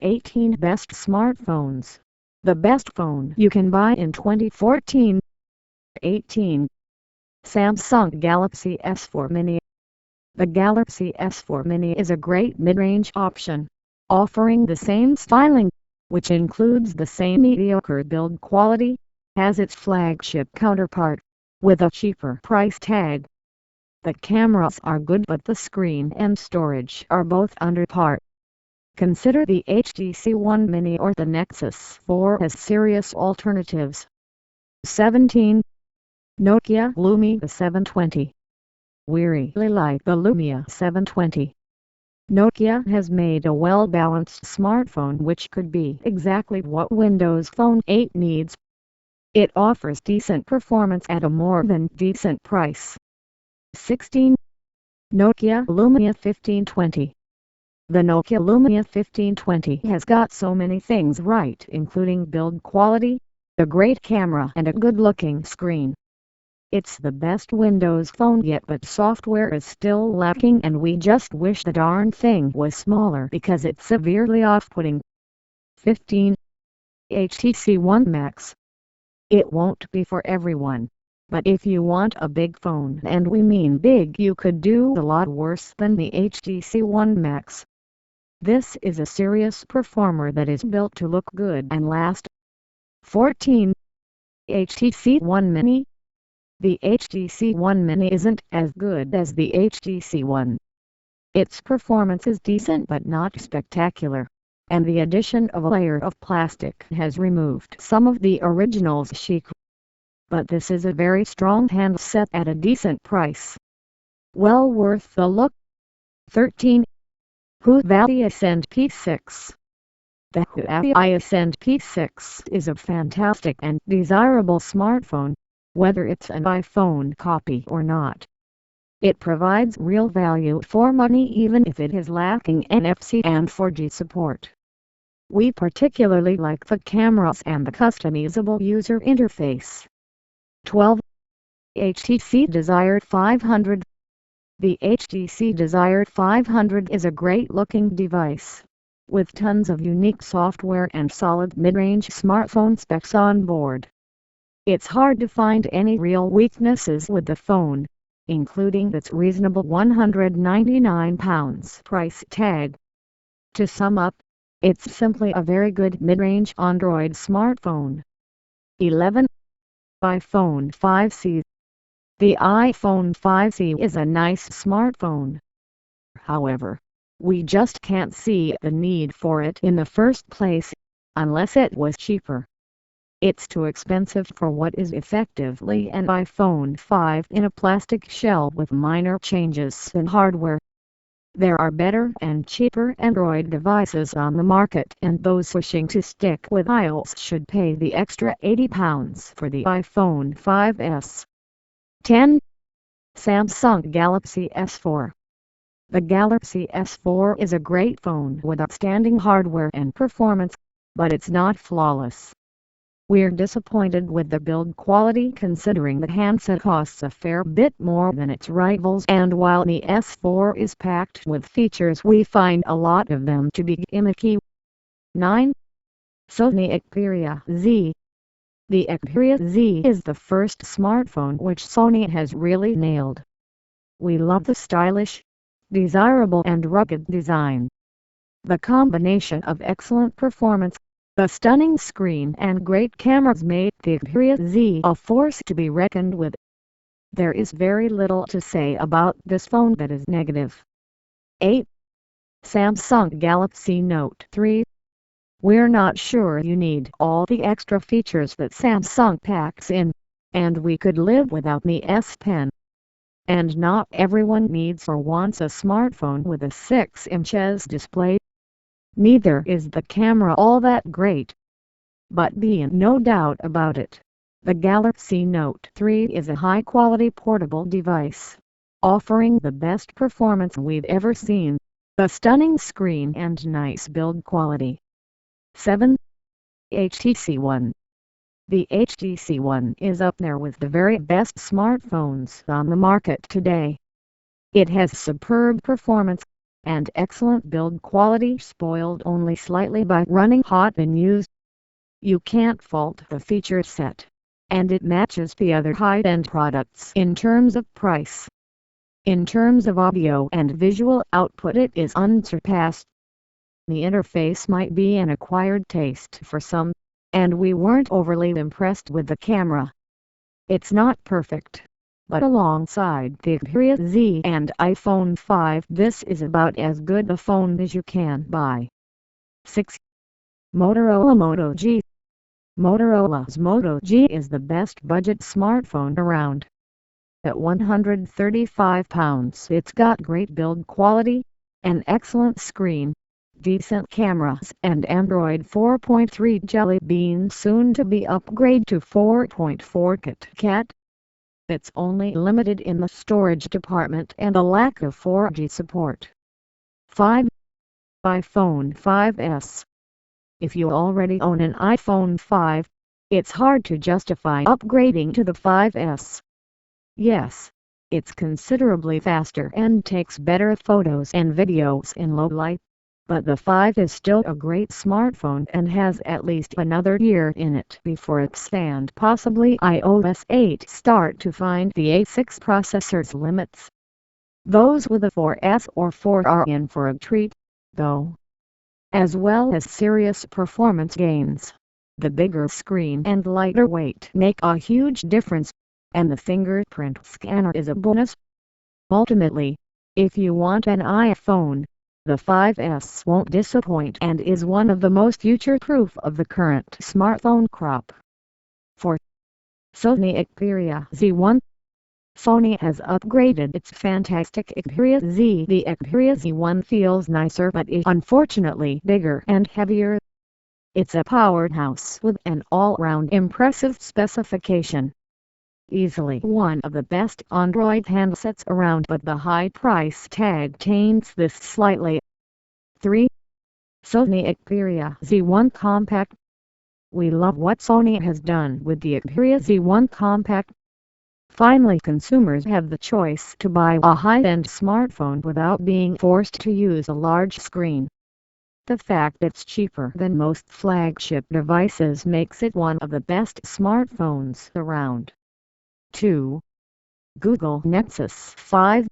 18 Best Smartphones. The best phone you can buy in 2014. 18. Samsung Galaxy S4 Mini. The Galaxy S4 Mini is a great mid-range option, offering the same styling, which includes the same mediocre build quality, as its flagship counterpart, with a cheaper price tag. The cameras are good, but the screen and storage are both under par. Consider the HTC One Mini or the Nexus 4 as serious alternatives. 17. Nokia Lumia 720. We really like the Lumia 720. Nokia has made a well-balanced smartphone which could be exactly what Windows Phone 8 needs. It offers decent performance at a more than decent price. 16. Nokia Lumia 1520. The Nokia Lumia 1520 has got so many things right, including build quality, a great camera and a good-looking screen. It's the best Windows phone yet, but software is still lacking, and we just wish the darn thing was smaller because it's severely off-putting. 15. HTC One Max. It won't be for everyone, but if you want a big phone, and we mean big, you could do a lot worse than the HTC One Max. This is a serious performer that is built to look good and last. 14. HTC One Mini. The HTC One Mini isn't as good as the HTC One. Its performance is decent but not spectacular, and the addition of a layer of plastic has removed some of the original's chic. But this is a very strong handset at a decent price. Well worth the look. 13. Huawei Ascend P6. The Huawei Ascend P6 is a fantastic and desirable smartphone, whether it's an iPhone copy or not. It provides real value for money even if it is lacking NFC and 4G support. We particularly like the cameras and the customizable user interface. 12. HTC Desire 500. The HTC Desire 500 is a great-looking device, with tons of unique software and solid mid-range smartphone specs on board. It's hard to find any real weaknesses with the phone, including its reasonable £199 price tag. To sum up, it's simply a very good mid-range Android smartphone. 11. iPhone 5C. The iPhone 5C is a nice smartphone. However, we just can't see the need for it in the first place, unless it was cheaper. It's too expensive for what is effectively an iPhone 5 in a plastic shell with minor changes in hardware. There are better and cheaper Android devices on the market, and those wishing to stick with iOS should pay the extra £80 for the iPhone 5S. 10. Samsung Galaxy S4. The Galaxy S4 is a great phone with outstanding hardware and performance, but it's not flawless. We're disappointed with the build quality, considering the handset costs a fair bit more than its rivals, and while the S4 is packed with features, we find a lot of them to be gimmicky. 9. Sony Xperia Z. The Xperia Z is the first smartphone which Sony has really nailed. We love the stylish, desirable and rugged design. The combination of excellent performance, a stunning screen and great cameras made the Xperia Z a force to be reckoned with. There is very little to say about this phone that is negative. 8. Samsung Galaxy Note 3. We're not sure you need all the extra features that Samsung packs in, and we could live without the S Pen. And not everyone needs or wants a smartphone with a 6-inch display. Neither is the camera all that great. But be in no doubt about it, the Galaxy Note 3 is a high-quality portable device, offering the best performance we've ever seen, a stunning screen and nice build quality. 7. HTC One. The HTC One is up there with the very best smartphones on the market today. It has superb performance, and excellent build quality spoiled only slightly by running hot and used. You can't fault the feature set, and it matches the other high-end products in terms of price. In terms of audio and visual output, it is unsurpassed. The interface might be an acquired taste for some, and we weren't overly impressed with the camera. It's not perfect, but alongside the Xperia Z and iPhone 5, this is about as good a phone as you can buy. 6. Motorola Moto G. Motorola's Moto G is the best budget smartphone around. At £135, it's got great build quality, an excellent screen, decent cameras, and Android 4.3 Jelly Bean, soon to be upgraded to 4.4 KitKat. It's only limited in the storage department and a lack of 4G support. 5. iPhone 5s. If you already own an iPhone 5, it's hard to justify upgrading to the 5s. Yes, it's considerably faster and takes better photos and videos in low light, but the 5 is still a great smartphone and has at least another year in it before its and possibly iOS 8 start to find the A6 processor's limits. Those with a 4S or 4 are in for a treat, though, as well as serious performance gains. The bigger screen and lighter weight make a huge difference, and the fingerprint scanner is a bonus. Ultimately, if you want an iPhone, the 5S won't disappoint and is one of the most future-proof of the current smartphone crop. 4. Sony Xperia Z1. Sony has upgraded its fantastic Xperia Z. The Xperia Z1 feels nicer but is unfortunately bigger and heavier. It's a powerhouse with an all-round impressive specification. Easily one of the best Android handsets around, but the high price tag taints this slightly. 3. Sony Xperia Z1 Compact. We love what Sony has done with the Xperia Z1 Compact. Finally, consumers have the choice to buy a high-end smartphone without being forced to use a large screen. The fact it's cheaper than most flagship devices makes it one of the best smartphones around. 2. Google Nexus 5.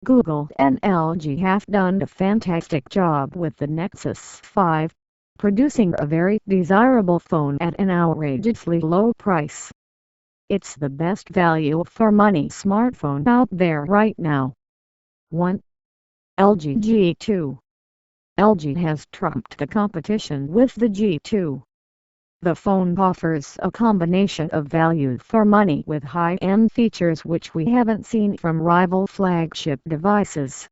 Google and LG have done a fantastic job with the Nexus 5, producing a very desirable phone at an outrageously low price. It's the best value for money smartphone out there right now. 1. LG G2. LG has trumped the competition with the G2. The phone offers a combination of value for money with high-end features which we haven't seen from rival flagship devices.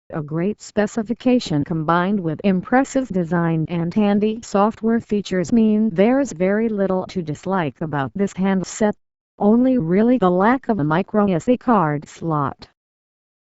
A great specification combined with impressive design and handy software features mean there's very little to dislike about this handset, only really the lack of a microSD card slot.